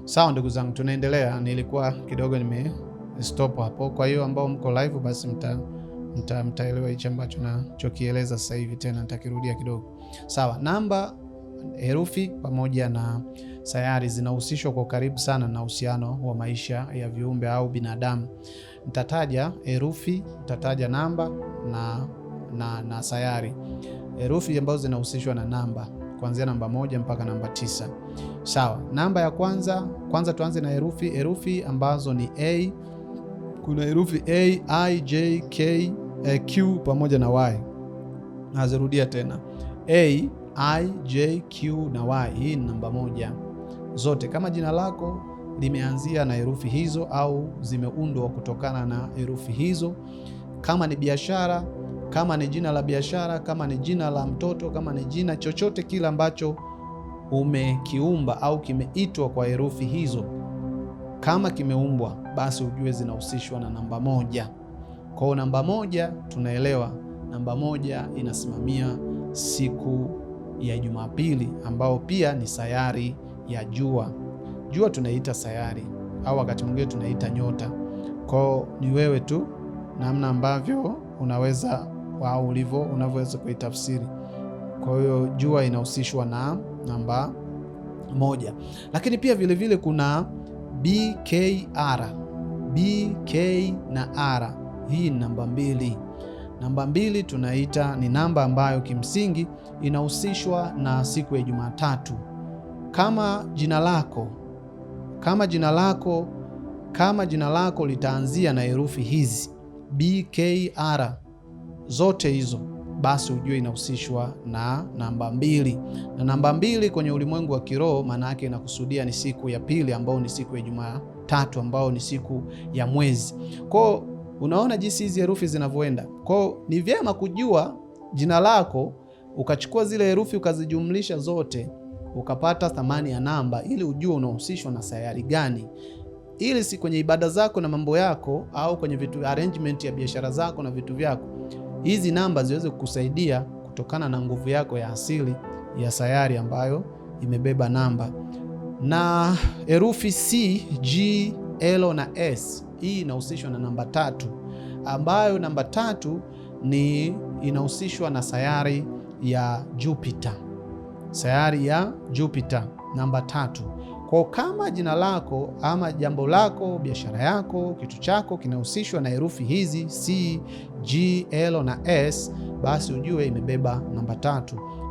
Sawa ndugu zangu, tunaendelea. Nilikuwa kidogo stop hapo. Kwa hiyo ambao mko live basi mtaelewa hicho ambacho nachokieleza sasa hivi, tena nitakirudia kidogo. Sawa, namba, herufi pamoja na sayari zinahusishwa kwa karibu sana na uhusiano wa maisha ya viumbe au binadamu. Nitataja herufi, nitataja namba na sayari. Herufi ambazo zinahusishwa na namba kuanzia namba 1 mpaka namba 9. Sawa, namba ya kwanza tuanze na herufi ambazo ni A. Kuna herufi A, I, J, K, Q pamoja na Y. Nazirudia tena, A, I, J, Q na Y. Hii ni namba 1 zote. Kama jina lako limeanzia na herufi hizo au zimeundwa kutokana na herufi hizo, kama ni biashara, kama ni jina la biashara, kama ni jina la mtoto, kama ni jina chochote kile ambacho umekiumba au kimeitwa kwa herufi hizo, kama kimeumbwa, basi ujue zinahusishwa na namba 1. Kwa hiyo namba 1 tunaelewa, namba 1 inasimamia siku ya Jumapili, ambao pia ni sayari ya jua. Jua tunaita sayari au wakati mwingine tunaita nyota. Kwa ni wewe tu namna ambavyo unaweza au unavyoweza kuitafsiri. Kwa hiyo jua inahusishwa na namba 1. Lakini pia vile kuna BKR. BK na R. Hii ni namba 2. Namba 2 tunaita ni namba ambayo kimsingi inahusishwa na siku ya Jumatatu. Kama jina lako litaanzia na herufi hizi BKR zote hizo, basi ujue inahusishwa na namba 2. Na namba 2 kwenye ulimwengu wa kiroho maana yake inakusudia ni siku ya pili, ambao ni siku ya Jumatatu, ambao ni siku ya mwezi. Kwa unaona jinsi hizi herufi zinavyoenda. Kwa ni vyema kujua jina lako, ukachukua zile herufi ukazijumlisha zote, ukapata thamani ya namba, ili ujue unahusishwa na sayari gani, ili si kwenye ibada zako na mambo yako au kwenye vitu arrangement ya biashara zako na vitu vyako, hizi namba ziweze kukusaidia kutokana na nguvu yako ya asili ya sayari ambayo imebeba namba. Na herufi C, G, L na S, hii inahusishwa na namba 3, ambayo namba 3 ni inahusishwa na sayari ya Jupiter. Sayari ya Jupiter namba 3. Kwa kama jina lako ama jambo lako, biashara yako, kitu chako kinahusishwa na herufi hizi C, G, L na S, basi ujue imebeba namba 3.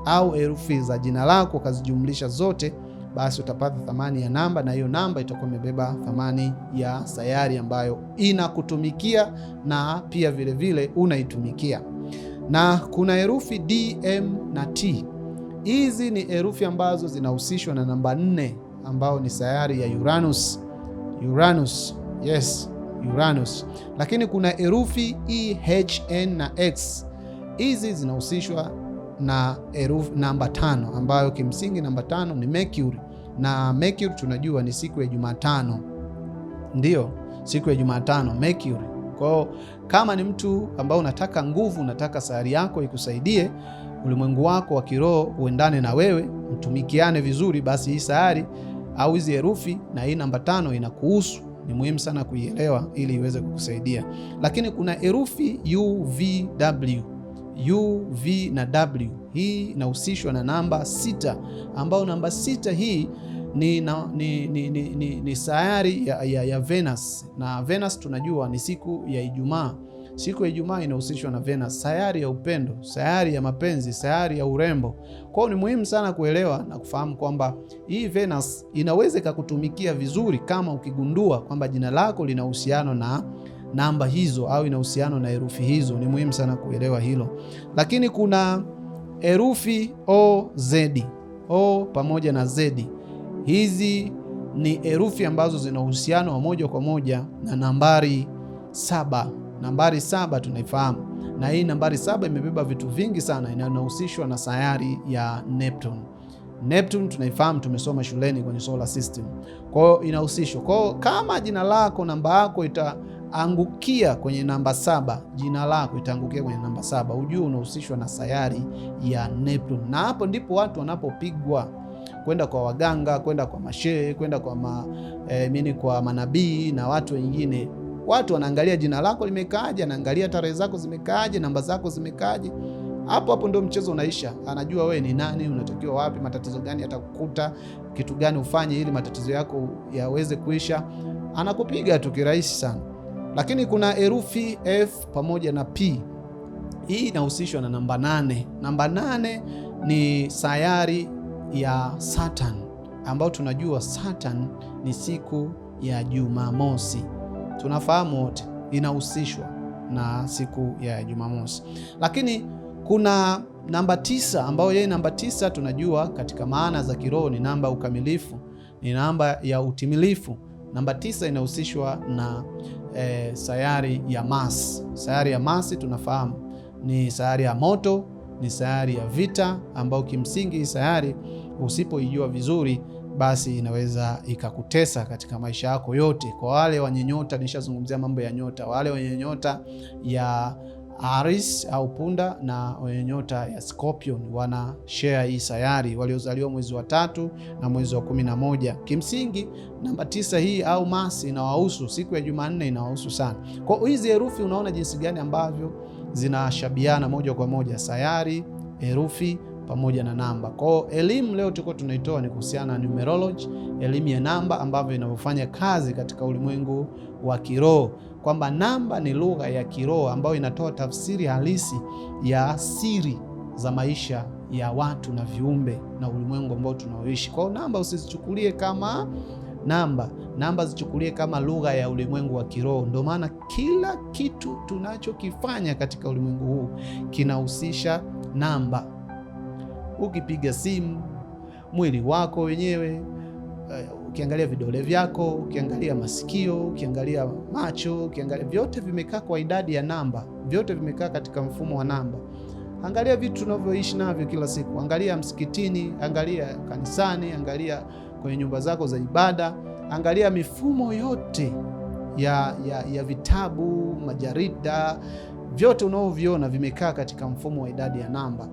Au herufi za jina lako ukazijumlisha zote, basi utapata thamani ya namba, na hiyo namba itakuwa imebeba thamani ya sayari ambayo inakutumikia na pia vile unaitumikia. Na kuna herufi D, M na T. Hizi ni herufi ambazo zinahusishwa na namba 4, ambao ni sayari ya Uranus. Yes, Uranus. Lakini kuna herufi E, H, N na X. Hizi zinahusishwa na herufi namba 5, ambayo kimsingi namba 5 ni Mercury. Na Mercury tunajua ni siku ya Jumatano. Ndio, siku ya Jumatano Mercury. Kwa kama ni mtu ambao unataka nguvu, unataka sayari yako ikusaidie, ulimwengu wako wa kiroho uendane na wewe, mtumikiane vizuri, basi hii sayari au hizi herufi na hii namba 5 inakuhusu. Ni muhimu sana kuielewa ili iweze kukusaidia. Lakini kuna herufi U, V, W. U, V na W. Hii inahusishwa na namba 6, ambao namba 6 hii ni sayari ya Venus. Na Venus tunajua ni siku ya Ijumaa. Siku ya Ijumaa inahusishwa na Venus, sayari ya upendo, sayari ya mapenzi, sayari ya urembo. Kwa hiyo ni muhimu sana kuelewa na kufahamu kwamba hii Venus inaweza kukutumikia vizuri kama ukigundua kwamba jina lako lina uhusiano na namba hizo au ina uhusiano na herufi hizo. Ni muhimu sana kuelewa hilo. Lakini kuna herufi O, Z. O pamoja na Z. Hizi ni herufi ambazo zina uhusiano wa moja kwa moja na nambari 7. Nambari 7 tunaifahamu, na hii nambari 7 imebeba vitu vingi sana, inahusishwa na sayari ya Neptune. Neptune tunaifahamu, tumesoma shuleni kwenye solar system. Kwa hiyo inahusishwa. Kwa hiyo kama jina lako, namba yako itaangukia kwenye namba 7, jina lako itaangukia kwenye namba 7, ujue unahusishwa na sayari ya Neptune. Na hapo ndipo watu wanapopigwa. kwenda kwa waganga, kwenda kwa mashehe, kwenda kwa manabii na watu wengine. Watu wanaangalia jina lako limekaaje, anaangalia tarehe zako zimekaaje, namba zako zimekaaje. Hapo ndio mchezo unaisha. Anajua wewe ni nani, unatakiwa wapi, matatizo gani yatakukuta, kitu gani ufanye ili matatizo yako yaweze kuisha. Anakupiga tu kirahisi sana. Lakini kuna herufi F pamoja na P. Hii inahusishwa na namba 8. Namba 8 ni sayari ya Saturn, ambao tunajua Saturn ni siku ya Jumamosi. Tunafahamu wote inahusishwa na siku ya Jumamosi. Lakini kuna namba 9, ambayo yeye namba 9 tunajua katika maana za kiroho ni namba ukamilifu, ni namba ya utimilifu. Namba 9 inahusishwa na sayari ya Mars. Sayari ya Mars tunafahamu ni sayari ya moto, ni sayari ya vita, ambayo kimsingi sayari usipoijua vizuri basi inaweza ikakutesa katika maisha yako yote. Kwa wale wenye nyota, nishazungumzia mambo ya nyota, wale wenye nyota ya Aries au punda na wenye nyota ya Scorpion wana share hii sayari, waliozaliwa mwezi wa 3 na mwezi wa 11. Kimsingi namba 9 hii au Mars inawahusu, siku ya Jumanne inawahusu sana. Kwa hizi herufi unaona jinsi gani ambavyo zinashabiana moja kwa moja, sayari, herufi pamoja na namba. Kwa elimu leo tuko tunaitoa ni kuhusiana na numerology, elimu ya namba ambavyo inavyofanya kazi katika ulimwengu wa kiroho, kwamba namba ni lugha ya kiroho ambayo inatoa tafsiri halisi ya siri za maisha ya watu na viumbe na ulimwengu ambao tunaoishi. Kwa namba usizichukulie kama namba zichukulie kama lugha ya ulimwengu wa kiroho. Ndio maana kila kitu tunachokifanya katika ulimwengu huu kinahusisha namba. Ukipiga simu, mwili wako wenyewe, ukiangalia vidole vyako, ukiangalia masikio, ukiangalia macho, ukiangalia, vyote vimekaa kwa idadi ya namba, vyote vimekaa katika mfumo wa namba. Angalia vitu tunavyoishi navyo kila siku, angalia msikitini, angalia kanisani, angalia kwenye nyumba zako za ibada, angalia mifumo yote ya vitabu, majarida, vyote unavyoviona vimekaa katika mfumo wa idadi ya namba.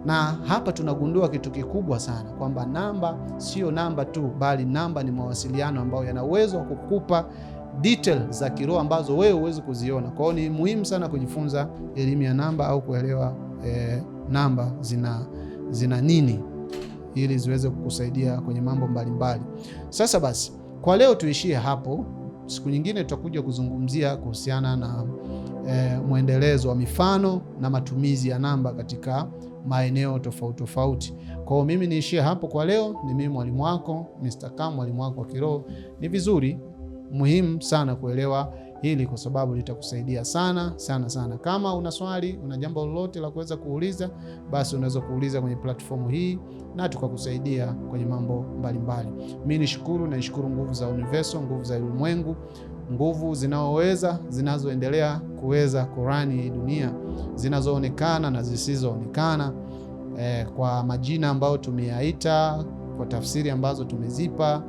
Na hapa tunagundua kitu kikubwa sana, kwamba namba sio namba tu, bali namba ni mawasiliano ambayo yana uwezo wa kukupa details za kiroho ambazo wewe huwezi kuziona. Kwa hiyo ni muhimu sana kujifunza elimu ya namba au kuelewa namba zina nini, ili ziweze kukusaidia kwenye mambo mbalimbali. Sasa basi, kwa leo tuishie hapo. Siku nyingine tutakuja kuzungumzia kuhusiana na mwendelezo wa mifano na matumizi ya namba katika maeneo tofauti tofauti. Kwa hiyo mimi niishie hapo kwa leo. Ni mimi mwalimu wako Mr. Kam, mwalimu wako wa kiroho. Ni vizuri, muhimu sana kuelewa hili, kwa sababu litakusaidia sana sana sana. Kama una swali, una jambo lolote la kuweza kuuliza, basi unaweza kuuliza kwenye platform hii na tukakusaidia kwenye mambo mbalimbali. Mimi nishukuru nguvu za universe, nguvu za ulimwengu, nguvu zinazoendelea kuweza kurani hii dunia, zinazoonekana na zisizoonekana, kwa majina ambayo tumeyaita, kwa tafsiri ambazo tumezipa,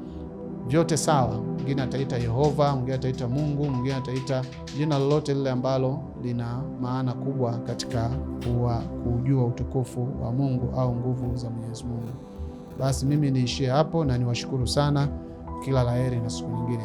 vyote sawa. Mwingine ataita Yehova, mwingine ataita Mungu, mwingine ataita jina lolote lile ambalo lina maana kubwa katika kujua utukufu wa Mungu au nguvu za Mwenyezi Mungu. Basi mimi niishie hapo na niwashukuru sana. Kila laheri na siku nyingine.